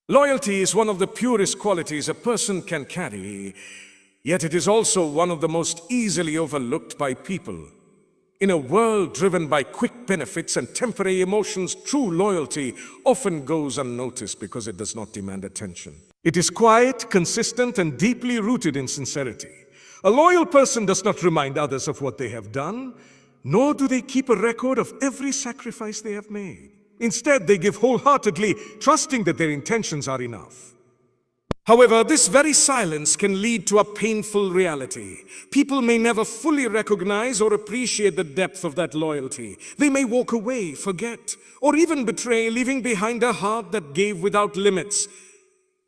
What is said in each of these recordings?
Loyalty is one of the purest qualities a person can carry, yet it is also one of the most easily overlooked by people. In a world driven by quick benefits and temporary emotions, true loyalty often goes unnoticed because it does not demand attention. It is quiet, consistent, and deeply rooted in sincerity. A loyal person does not remind others of what they have done, nor do they keep a record of every sacrifice they have made. Instead, they give wholeheartedly, trusting that their intentions are enough. However, this very silence can lead to a painful reality. People may never fully recognize or appreciate the depth of that loyalty. They may walk away, forget, or even betray, leaving behind a heart that gave without limits.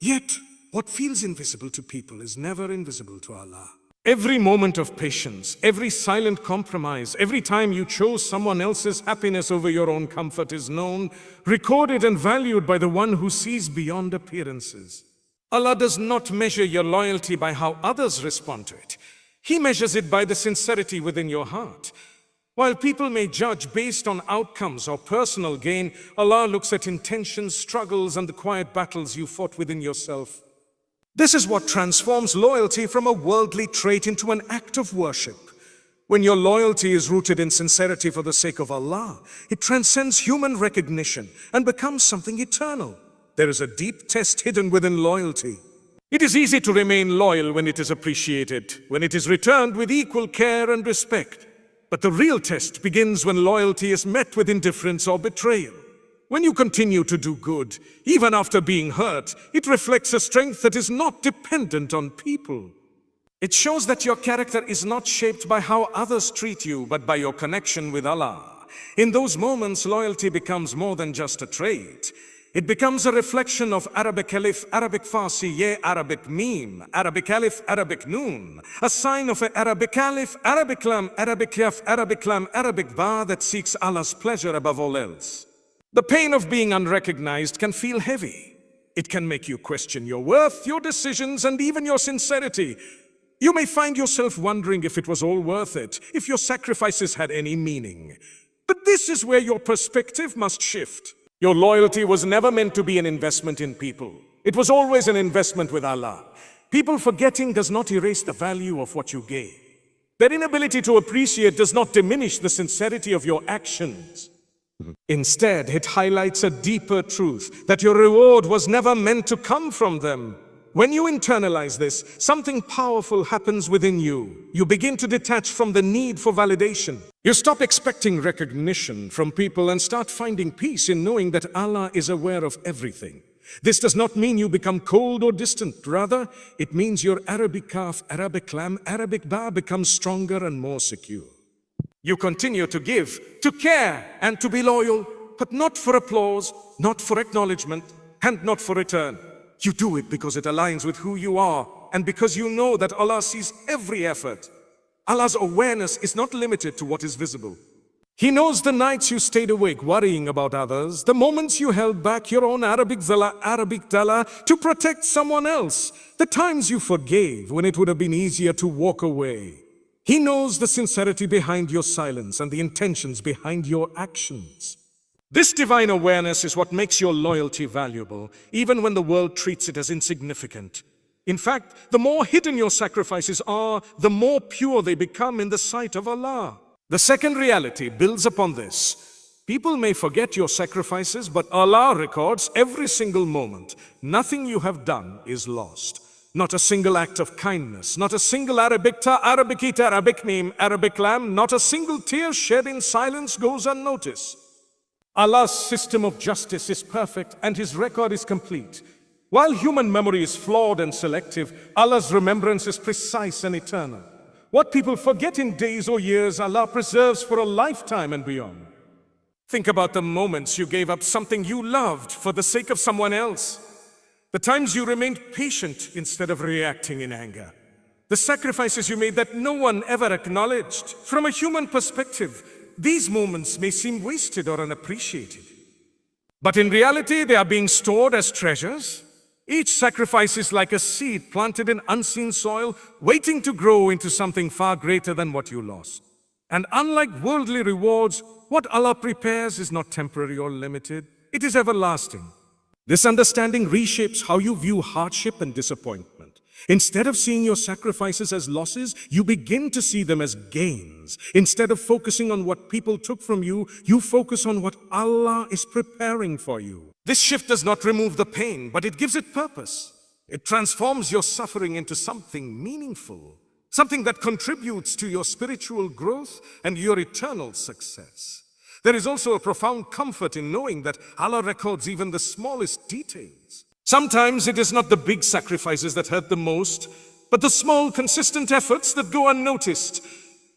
Yet, what feels invisible to people is never invisible to Allah. Every moment of patience, every silent compromise, every time you chose someone else's happiness over your own comfort is known, recorded, and valued by the one who sees beyond appearances. Allah does not measure your loyalty by how others respond to it. He measures it by the sincerity within your heart. While people may judge based on outcomes or personal gain, Allah looks at intentions, struggles, and the quiet battles you fought within yourself. This is what transforms loyalty from a worldly trait into an act of worship. When your loyalty is rooted in sincerity for the sake of Allah, it transcends human recognition and becomes something eternal. There is a deep test hidden within loyalty. It is easy to remain loyal when it is appreciated, when it is returned with equal care and respect. But the real test begins when loyalty is met with indifference or betrayal. When you continue to do good, even after being hurt, it reflects a strength that is not dependent on people. It shows that your character is not shaped by how others treat you, but by your connection with Allah. In those moments, loyalty becomes more than just a trait. It becomes a reflection of Arabic alif, Arabic Farsi, ye, Arabic meme, Arabic alif, Arabic noon, a sign of Arabic alif, Arabic lam, Arabic yaf, Arabic lam, Arabic ba that seeks Allah's pleasure above all else. The pain of being unrecognized can feel heavy. It can make you question your worth, your decisions, and even your sincerity. You may find yourself wondering if it was all worth it, if your sacrifices had any meaning. But this is where your perspective must shift. Your loyalty was never meant to be an investment in people. It was always an investment with Allah. People forgetting does not erase the value of what you gave. Their inability to appreciate does not diminish the sincerity of your actions. Instead, it highlights a deeper truth, that your reward was never meant to come from them. When you internalize this, something powerful happens within you. You begin to detach from the need for validation. You stop expecting recognition from people and start finding peace in knowing that Allah is aware of everything. This does not mean you become cold or distant. Rather, it means your Arabic kaf, Arabic lam, Arabic ba becomes stronger and more secure. You continue to give, to care, and to be loyal, but not for applause, not for acknowledgement, and not for return. You do it because it aligns with who you are, and because you know that Allah sees every effort. Allah's awareness is not limited to what is visible. He knows the nights you stayed awake worrying about others, the moments you held back your own Arabic zala, Arabic dala to protect someone else, the times you forgave when it would have been easier to walk away. He knows the sincerity behind your silence and the intentions behind your actions. This divine awareness is what makes your loyalty valuable, even when the world treats it as insignificant. In fact, the more hidden your sacrifices are, the more pure they become in the sight of Allah. The second reality builds upon this. People may forget your sacrifices, but Allah records every single moment. Nothing you have done is lost. Not a single act of kindness, not a single Arabic ta, Arabic eat, Arabic name, Arabic lamb, not a single tear shed in silence goes unnoticed. Allah's system of justice is perfect and His record is complete. While human memory is flawed and selective, Allah's remembrance is precise and eternal. What people forget in days or years, Allah preserves for a lifetime and beyond. Think about the moments you gave up something you loved for the sake of someone else. The times you remained patient instead of reacting in anger. The sacrifices you made that no one ever acknowledged. From a human perspective, these moments may seem wasted or unappreciated. But in reality, they are being stored as treasures. Each sacrifice is like a seed planted in unseen soil, waiting to grow into something far greater than what you lost. And unlike worldly rewards, what Allah prepares is not temporary or limited. It is everlasting. This understanding reshapes how you view hardship and disappointment. Instead of seeing your sacrifices as losses, you begin to see them as gains. Instead of focusing on what people took from you, you focus on what Allah is preparing for you. This shift does not remove the pain, but it gives it purpose. It transforms your suffering into something meaningful, something that contributes to your spiritual growth and your eternal success. There is also a profound comfort in knowing that Allah records even the smallest details. Sometimes it is not the big sacrifices that hurt the most, but the small, consistent efforts that go unnoticed.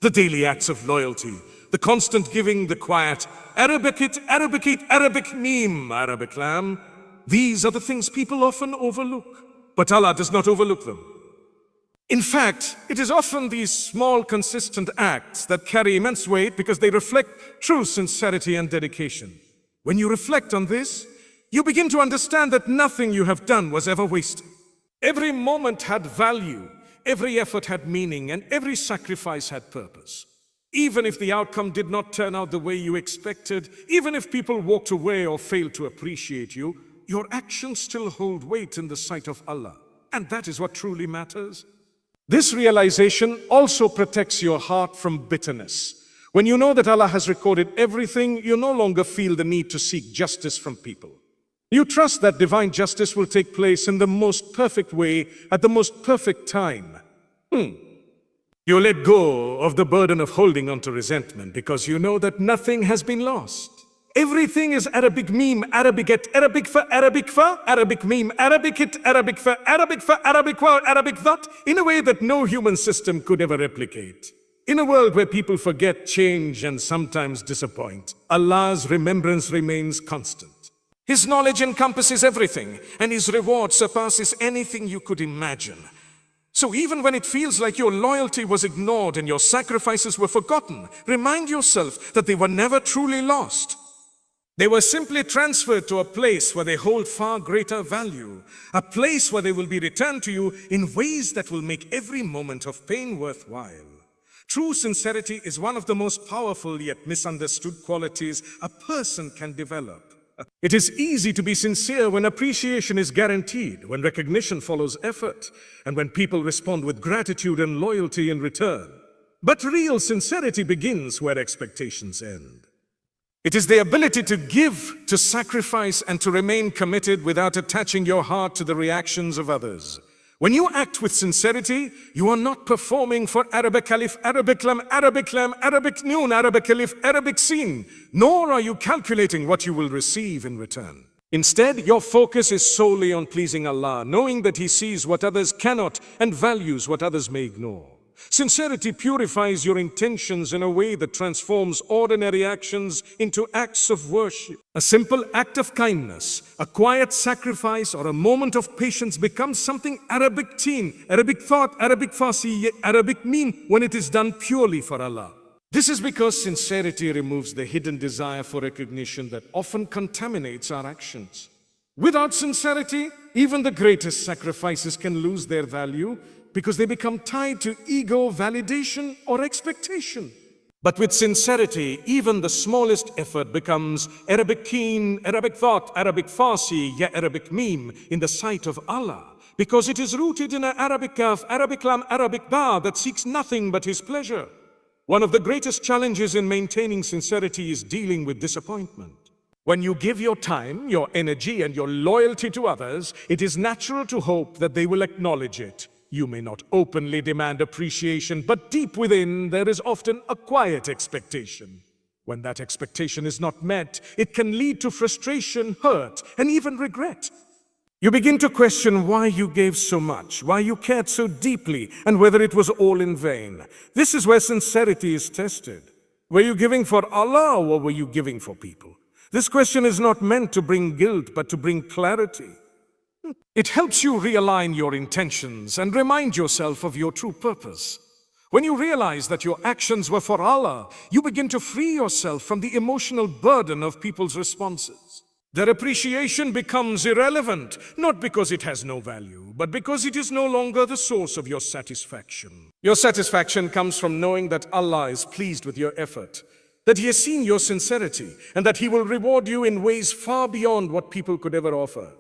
The daily acts of loyalty, the constant giving, the quiet, Arabic it, Arabic meme, Arabic lamb. These are the things people often overlook, but Allah does not overlook them. In fact, it is often these small, consistent acts that carry immense weight because they reflect true sincerity and dedication. When you reflect on this, you begin to understand that nothing you have done was ever wasted. Every moment had value, every effort had meaning, and every sacrifice had purpose. Even if the outcome did not turn out the way you expected, even if people walked away or failed to appreciate you, your actions still hold weight in the sight of Allah. And that is what truly matters. This realization also protects your heart from bitterness. When you know that Allah has recorded everything, you no longer feel the need to seek justice from people. You trust that divine justice will take place in the most perfect way at the most perfect time. You let go of the burden of holding on to resentment because you know that nothing has been lost. Everything is Arabic meme, Arabic it, Arabic for, Arabic meme, Arabic it, Arabic for, Arabic for, Arabic that, in a way that no human system could ever replicate. In a world where people forget, change, and sometimes disappoint, Allah's remembrance remains constant. His knowledge encompasses everything, and His reward surpasses anything you could imagine. So even when it feels like your loyalty was ignored and your sacrifices were forgotten, remind yourself that they were never truly lost. They were simply transferred to a place where they hold far greater value, a place where they will be returned to you in ways that will make every moment of pain worthwhile. True sincerity is one of the most powerful yet misunderstood qualities a person can develop. It is easy to be sincere when appreciation is guaranteed, when recognition follows effort, and when people respond with gratitude and loyalty in return. But real sincerity begins where expectations end. It is the ability to give, to sacrifice, and to remain committed without attaching your heart to the reactions of others. When you act with sincerity, you are not performing for Arabic alif, Arabic lam, Arabic noon, Arabic alif, Arabic sin, nor are you calculating what you will receive in return. Instead, your focus is solely on pleasing Allah, knowing that He sees what others cannot and values what others may ignore. Sincerity purifies your intentions in a way that transforms ordinary actions into acts of worship. A simple act of kindness, a quiet sacrifice, or a moment of patience becomes something Arabic teen, Arabic thought, Arabic fasi, Arabic meme when it is done purely for Allah. This is because sincerity removes the hidden desire for recognition that often contaminates our actions. Without sincerity, even the greatest sacrifices can lose their value because they become tied to ego, validation, or expectation. But with sincerity, even the smallest effort becomes Arabic keen, Arabic thought, Arabic fasi, ya Arabic meme in the sight of Allah, because it is rooted in an Arabic kaf, Arabic lam, Arabic ba that seeks nothing but His pleasure. One of the greatest challenges in maintaining sincerity is dealing with disappointment. When you give your time, your energy, and your loyalty to others, it is natural to hope that they will acknowledge it. You may not openly demand appreciation, but deep within there is often a quiet expectation. When that expectation is not met, it can lead to frustration, hurt, and even regret. You begin to question why you gave so much, why you cared so deeply, and whether it was all in vain. This is where sincerity is tested. Were you giving for Allah or were you giving for people? This question is not meant to bring guilt, but to bring clarity. It helps you realign your intentions and remind yourself of your true purpose. When you realize that your actions were for Allah, you begin to free yourself from the emotional burden of people's responses. Their appreciation becomes irrelevant, not because it has no value, but because it is no longer the source of your satisfaction. Your satisfaction comes from knowing that Allah is pleased with your effort, that He has seen your sincerity, and that He will reward you in ways far beyond what people could ever offer.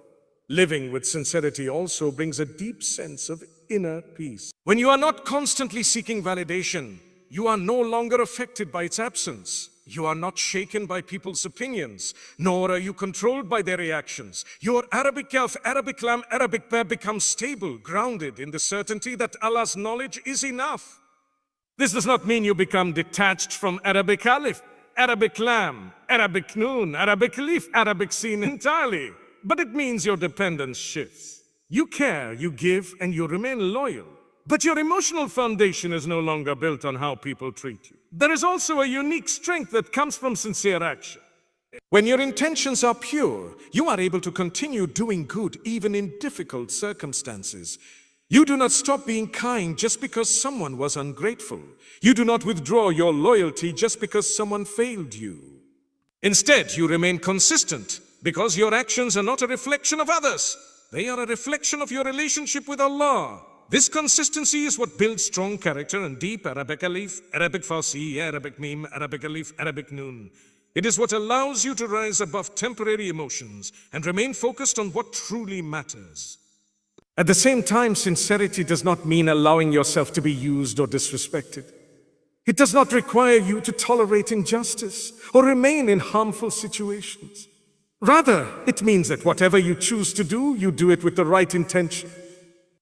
Living with sincerity also brings a deep sense of inner peace. When you are not constantly seeking validation, you are no longer affected by its absence. You are not shaken by people's opinions, nor are you controlled by their reactions. Your Arabic Kaf, Arabic Lam, Arabic Ba becomes stable, grounded in the certainty that Allah's knowledge is enough. This does not mean you become detached from Arabic Alif, Arabic Lam, Arabic Noon, Arabic Alif, Arabic Sin entirely. But it means your dependence shifts. You care, you give, and you remain loyal. But your emotional foundation is no longer built on how people treat you. There is also a unique strength that comes from sincere action. When your intentions are pure, you are able to continue doing good even in difficult circumstances. You do not stop being kind just because someone was ungrateful. You do not withdraw your loyalty just because someone failed you. Instead, you remain consistent because your actions are not a reflection of others. They are a reflection of your relationship with Allah. This consistency is what builds strong character and deep Arabic Alif, Arabic Farsi, Arabic Mim, Arabic Alif, Arabic Noon. It is what allows you to rise above temporary emotions and remain focused on what truly matters. At the same time, sincerity does not mean allowing yourself to be used or disrespected. It does not require you to tolerate injustice or remain in harmful situations. Rather, it means that whatever you choose to do, you do it with the right intention.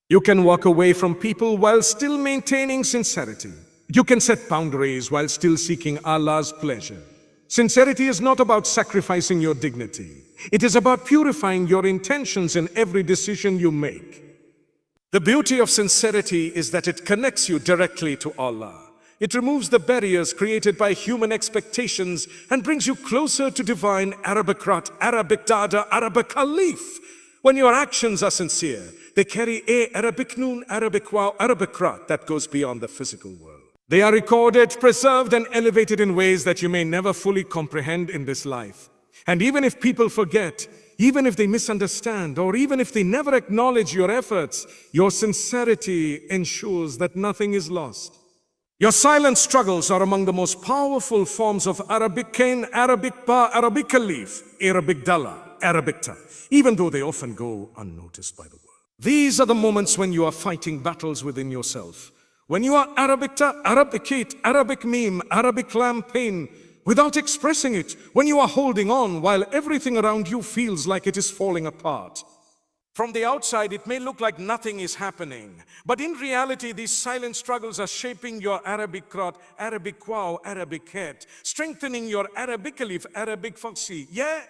You can walk away from people while still maintaining sincerity. You can set boundaries while still seeking Allah's pleasure. Sincerity is not about sacrificing your dignity. It is about purifying your intentions in every decision you make. The beauty of sincerity is that it connects you directly to Allah. It removes the barriers created by human expectations and brings you closer to divine Arabic Rat, Arabic Dada, Arabic Alif. When your actions are sincere, they carry a Arabic Noon, Arabic Wow, Arabic Rat that goes beyond the physical world. They are recorded, preserved, and elevated in ways that you may never fully comprehend in this life. And even if people forget, even if they misunderstand, or even if they never acknowledge your efforts, your sincerity ensures that nothing is lost. Your silent struggles are among the most powerful forms of Arabic Kain, Arabic Ba, Arabic Alif, Arabic Dala, Arabic Ta, even though they often go unnoticed by the world. These are the moments when you are fighting battles within yourself. When you are Arabic Ta, Arabic Kate, Arabic Meme, Arabic Lam pain, without expressing it, when you are holding on while everything around you feels like it is falling apart. From the outside, it may look like nothing is happening, but in reality, these silent struggles are shaping your Arabic Krat, Arabic Wow, Arabic Het, strengthening your Arabic Alif, Arabic Farsi,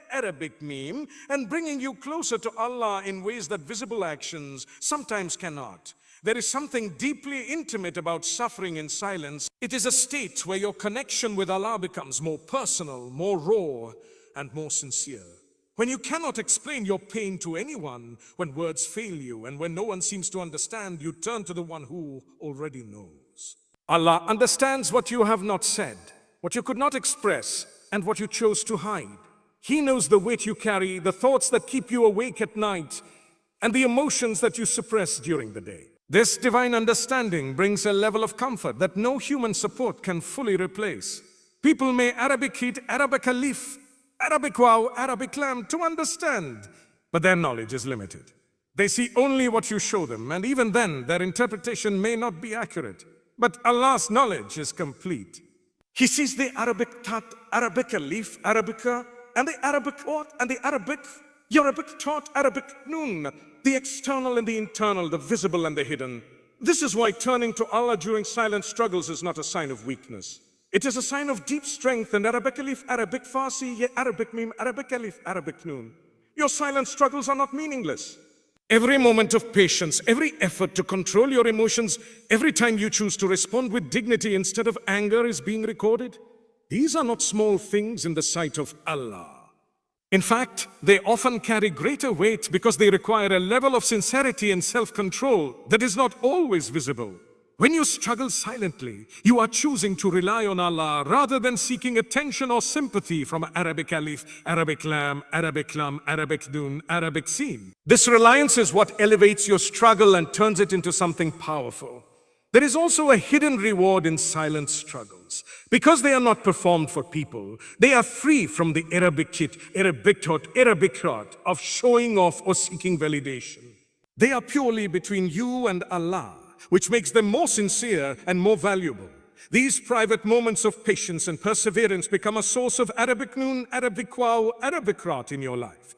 Arabic Meme, and bringing you closer to Allah in ways that visible actions sometimes cannot. There is something deeply intimate about suffering in silence. It is a state where your connection with Allah becomes more personal, more raw, and more sincere. When you cannot explain your pain to anyone, when words fail you, and when no one seems to understand, you turn to the one who already knows. Allah understands what you have not said, what you could not express, and what you chose to hide. He knows the weight you carry, the thoughts that keep you awake at night, and the emotions that you suppress during the day. This divine understanding brings a level of comfort that no human support can fully replace. People may Arabic Heat, Arabic Alif, Arabic Wow, Arabic Lam to understand, but their knowledge is limited. They see only what you show them, and even then, their interpretation may not be accurate. But Allah's knowledge is complete. He sees the Arabic Tat, Arabic Alif, Arabica, and the Arabic What, and the Arabic taught, Arabic Noon, the external and the internal, the visible and the hidden. This is why turning to Allah during silent struggles is not a sign of weakness. It is a sign of deep strength. And Arabic Alif, Arabic Farsi, Arabic Meme, Arabic Alif, Arabic Noon. Your silent struggles are not meaningless. Every moment of patience, every effort to control your emotions, every time you choose to respond with dignity instead of anger is being recorded. These are not small things in the sight of Allah. In fact, they often carry greater weight because they require a level of sincerity and self-control that is not always visible. When you struggle silently, you are choosing to rely on Allah rather than seeking attention or sympathy from Arabic Alif, Arabic Lam, Arabic Lam, Arabic Noon, Arabic Sin. This reliance is what elevates your struggle and turns it into something powerful. There is also a hidden reward in silent struggles. Because they are not performed for people, they are free from the Arabic thought of showing off or seeking validation. They are purely between you and Allah, which makes them more sincere and more valuable. These private moments of patience and perseverance become a source of Arabic noon, Arabic wow, Arabic rat in your life.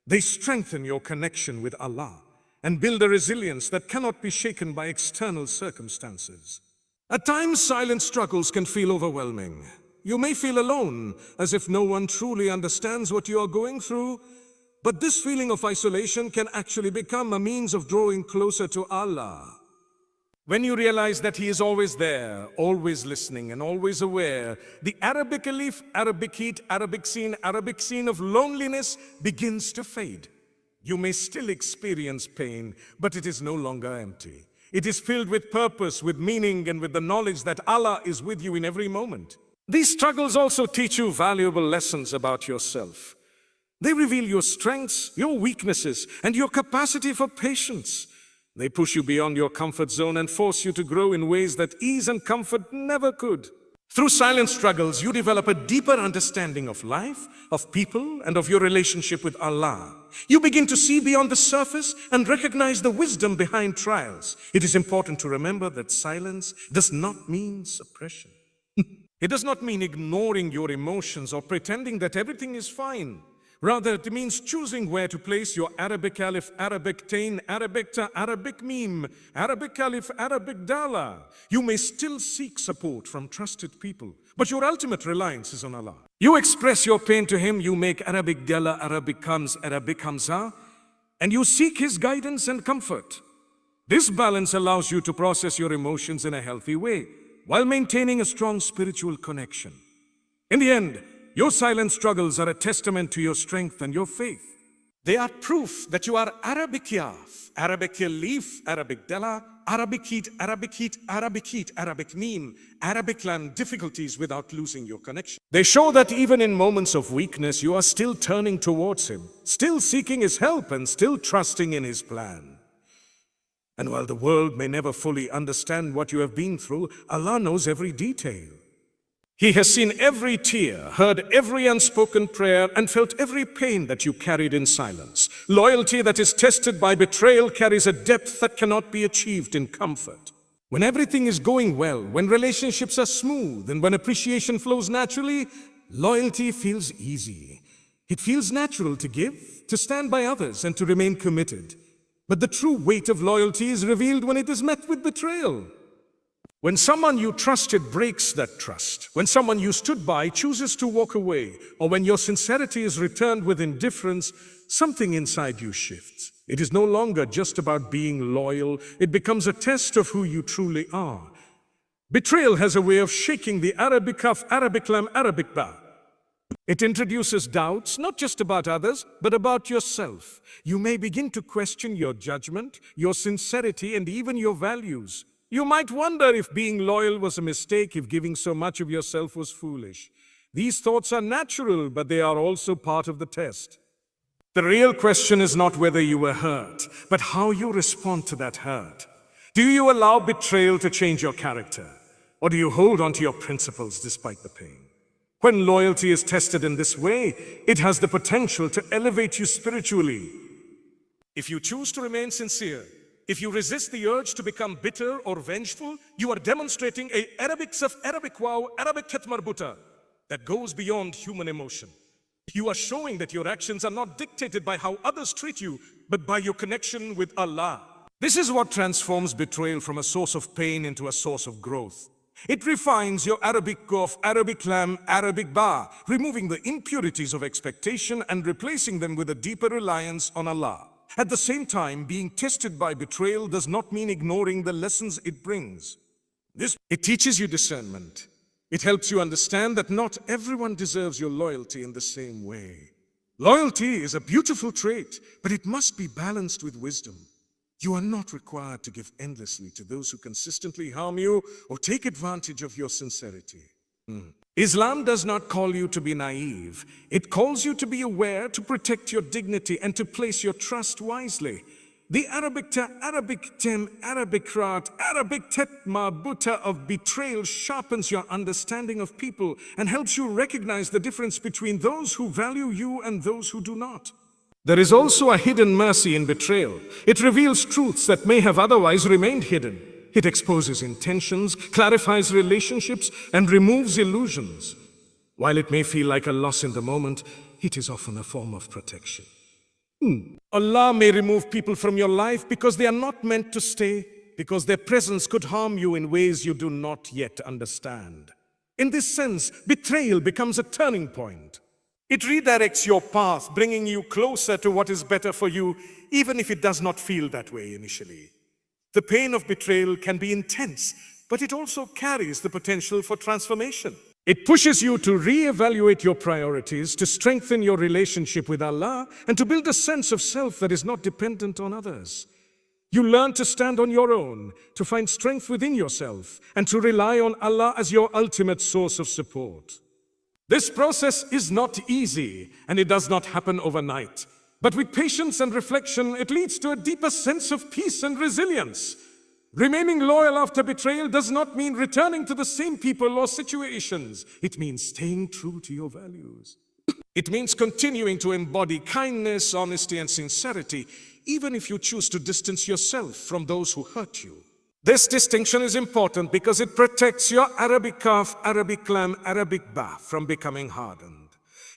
They strengthen your connection with Allah and build a resilience that cannot be shaken by external circumstances. At times, silent struggles can feel overwhelming. You may feel alone, as if no one truly understands what you are going through, but this feeling of isolation can actually become a means of drawing closer to Allah. When you realize that He is always there, always listening and always aware, the Arabic alif, Arabic heat, Arabic scene of loneliness begins to fade. You may still experience pain, but it is no longer empty. It is filled with purpose, with meaning, and with the knowledge that Allah is with you in every moment. These struggles also teach you valuable lessons about yourself. They reveal your strengths, your weaknesses, and your capacity for patience. They push you beyond your comfort zone and force you to grow in ways that ease and comfort never could. Through silent struggles, you develop a deeper understanding of life, of people, and of your relationship with Allah. You begin to see beyond the surface and recognize the wisdom behind trials. It is important to remember that silence does not mean suppression. It does not mean ignoring your emotions or pretending that everything is fine. Rather, it means choosing where to place your Arabic alif, Arabic tain, Arabic ta, Arabic meme, Arabic alif, Arabic dala. You may still seek support from trusted people, but your ultimate reliance is on Allah. You express your pain to Him, you make Arabic dala, Arabic hamza, and you seek His guidance and comfort. This balance allows you to process your emotions in a healthy way, while maintaining a strong spiritual connection. In the end, your silent struggles are a testament to your strength and your faith. They are proof that you are Arabic yaf, Arabic leaf, Arabic dala, Arabic heat, Arabic meme, Arabic land difficulties without losing your connection. They show that even in moments of weakness, you are still turning towards Him, still seeking His help and still trusting in His plan. And while the world may never fully understand what you have been through, Allah knows every detail. He has seen every tear, heard every unspoken prayer, and felt every pain that you carried in silence. Loyalty that is tested by betrayal carries a depth that cannot be achieved in comfort. When everything is going well, when relationships are smooth, and when appreciation flows naturally, loyalty feels easy. It feels natural to give, to stand by others, and to remain committed. But the true weight of loyalty is revealed when it is met with betrayal. When someone you trusted breaks that trust, when someone you stood by chooses to walk away, or when your sincerity is returned with indifference, something inside you shifts. It is no longer just about being loyal, it becomes a test of who you truly are. Betrayal has a way of shaking the Arabic kaf, Arabic lam, Arabic ba. It introduces doubts, not just about others, but about yourself. You may begin to question your judgment, your sincerity, and even your values. You might wonder if being loyal was a mistake, if giving so much of yourself was foolish. These thoughts are natural, but they are also part of the test. The real question is not whether you were hurt, but how you respond to that hurt. Do you allow betrayal to change your character, or do you hold on to your principles despite the pain? When loyalty is tested in this way, it has the potential to elevate you spiritually. If you choose to remain sincere, if you resist the urge to become bitter or vengeful, you are demonstrating a Arabic wow, Arabic marbuta that goes beyond human emotion. You are showing that your actions are not dictated by how others treat you, but by your connection with Allah. This is what transforms betrayal from a source of pain into a source of growth. It refines your Arabic gof, Arabic lam, Arabic ba, removing the impurities of expectation and replacing them with a deeper reliance on Allah. At the same time, being tested by betrayal does not mean ignoring the lessons it brings. It teaches you discernment. It helps you understand that not everyone deserves your loyalty in the same way. Loyalty is a beautiful trait, but it must be balanced with wisdom. You are not required to give endlessly to those who consistently harm you or take advantage of your sincerity. Islam does not call you to be naive. It calls you to be aware, to protect your dignity, and to place your trust wisely. The Arabic ta, Arabic tem, Arabic rat, Arabic tet marbuta of betrayal sharpens your understanding of people and helps you recognize the difference between those who value you and those who do not. There is also a hidden mercy in betrayal. It reveals truths that may have otherwise remained hidden. It exposes intentions, clarifies relationships, and removes illusions. While it may feel like a loss in the moment, it is often a form of protection. Allah may remove people from your life because they are not meant to stay, because their presence could harm you in ways you do not yet understand. In this sense, betrayal becomes a turning point. It redirects your path, bringing you closer to what is better for you, even if it does not feel that way initially. The pain of betrayal can be intense, but it also carries the potential for transformation. It pushes you to reevaluate your priorities, to strengthen your relationship with Allah, and to build a sense of self that is not dependent on others. You learn to stand on your own, to find strength within yourself, and to rely on Allah as your ultimate source of support. This process is not easy, and it does not happen overnight. But with patience and reflection, it leads to a deeper sense of peace and resilience. Remaining loyal after betrayal does not mean returning to the same people or situations. It means staying true to your values. It means continuing to embody kindness, honesty, and sincerity, even if you choose to distance yourself from those who hurt you. This distinction is important because it protects your Arabic kaf, Arabic lam, Arabic ba from becoming hardened.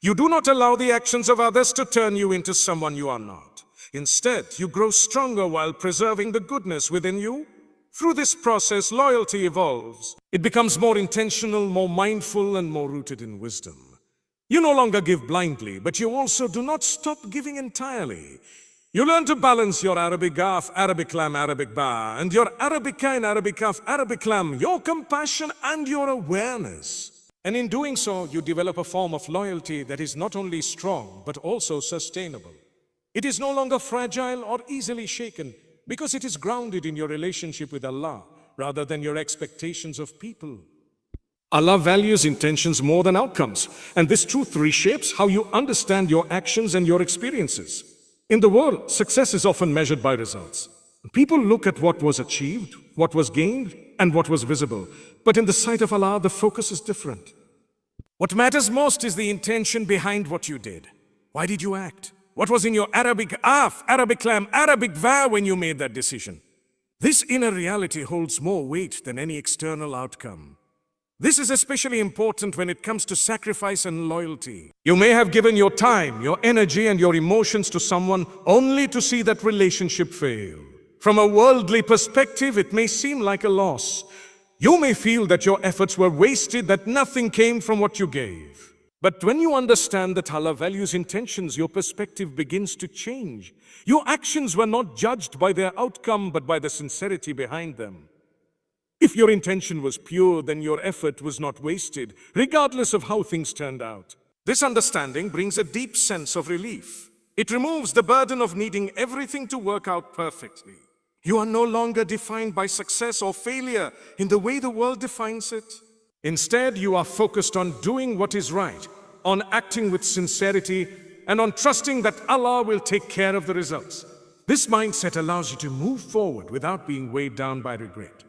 You do not allow the actions of others to turn you into someone you are not. Instead, you grow stronger while preserving the goodness within you. Through this process, loyalty evolves. It becomes more intentional, more mindful, and more rooted in wisdom. You no longer give blindly, but you also do not stop giving entirely. You learn to balance your Arabic gaf, Arabic lam, Arabic ba, and your Arabic kain, Arabic kaf, Arabic lam, your compassion and your awareness. And in doing so, you develop a form of loyalty that is not only strong, but also sustainable. It is no longer fragile or easily shaken, because it is grounded in your relationship with Allah, rather than your expectations of people. Allah values intentions more than outcomes, and this truth reshapes how you understand your actions and your experiences. In the world, success is often measured by results. People look at what was achieved, what was gained, and what was visible. But in the sight of Allah, the focus is different. What matters most is the intention behind what you did. Why did you act? What was in your Arabic af, Arabic lam, Arabic va when you made that decision? This inner reality holds more weight than any external outcome. This is especially important when it comes to sacrifice and loyalty. You may have given your time, your energy, and your emotions to someone only to see that relationship fail. From a worldly perspective, it may seem like a loss. You may feel that your efforts were wasted, that nothing came from what you gave. But when you understand that Allah values intentions, your perspective begins to change. Your actions were not judged by their outcome, but by the sincerity behind them. If your intention was pure, then your effort was not wasted, regardless of how things turned out. This understanding brings a deep sense of relief. It removes the burden of needing everything to work out perfectly. You are no longer defined by success or failure in the way the world defines it. Instead, you are focused on doing what is right, on acting with sincerity, and on trusting that Allah will take care of the results. This mindset allows you to move forward without being weighed down by regret.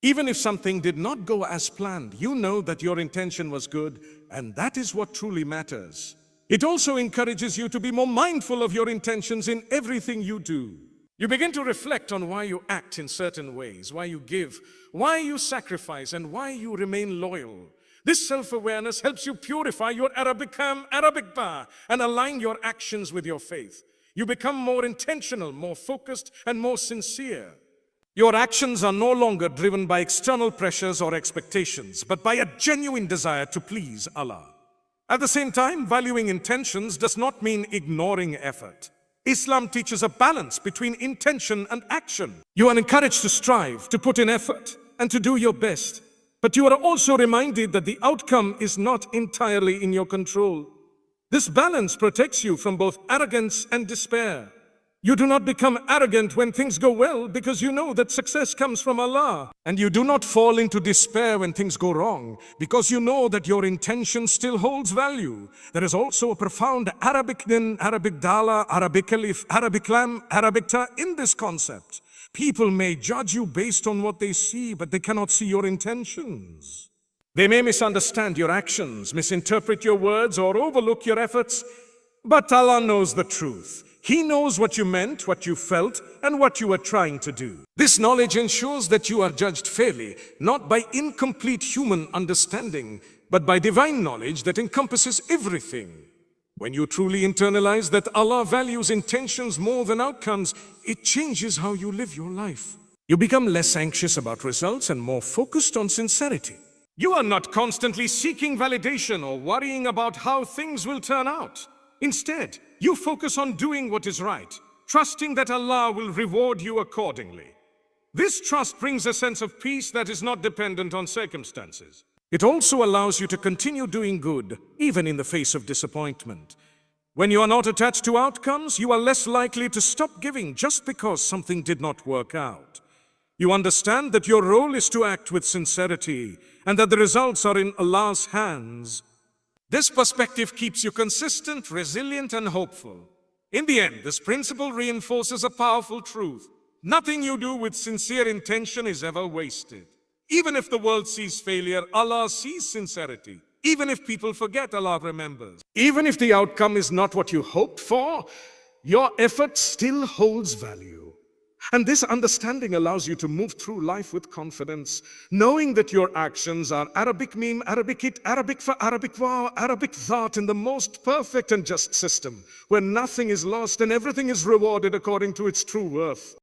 Even if something did not go as planned, you know that your intention was good, and that is what truly matters. It also encourages you to be more mindful of your intentions in everything you do. You begin to reflect on why you act in certain ways, why you give, why you sacrifice, and why you remain loyal. This self-awareness helps you purify your Arabic ham, Arabic ba, and align your actions with your faith. You become more intentional, more focused, and more sincere. Your actions are no longer driven by external pressures or expectations, but by a genuine desire to please Allah. At the same time, valuing intentions does not mean ignoring effort. Islam teaches a balance between intention and action. You are encouraged to strive, to put in effort, and to do your best. But you are also reminded that the outcome is not entirely in your control. This balance protects you from both arrogance and despair. You do not become arrogant when things go well because you know that success comes from Allah. And you do not fall into despair when things go wrong because you know that your intention still holds value. There is also a profound Arabic din, Arabic dala, Arabic alif, Arabic lam, Arabic ta in this concept. People may judge you based on what they see, but they cannot see your intentions. They may misunderstand your actions, misinterpret your words, or overlook your efforts, but Allah knows the truth. He knows what you meant, what you felt, and what you were trying to do. This knowledge ensures that you are judged fairly, not by incomplete human understanding, but by divine knowledge that encompasses everything. When you truly internalize that Allah values intentions more than outcomes, it changes how you live your life. You become less anxious about results and more focused on sincerity. You are not constantly seeking validation or worrying about how things will turn out. Instead, you focus on doing what is right, trusting that Allah will reward you accordingly. This trust brings a sense of peace that is not dependent on circumstances. It also allows you to continue doing good, even in the face of disappointment. When you are not attached to outcomes, you are less likely to stop giving just because something did not work out. You understand that your role is to act with sincerity and that the results are in Allah's hands. This perspective keeps you consistent, resilient, and hopeful. In the end, this principle reinforces a powerful truth. Nothing you do with sincere intention is ever wasted. Even if the world sees failure, Allah sees sincerity. Even if people forget, Allah remembers. Even if the outcome is not what you hoped for, your effort still holds value. And this understanding allows you to move through life with confidence, knowing that your actions are Arabic meme, Arabic it, Arabic for Arabic wow, Arabic thought in the most perfect and just system, where nothing is lost and everything is rewarded according to its true worth.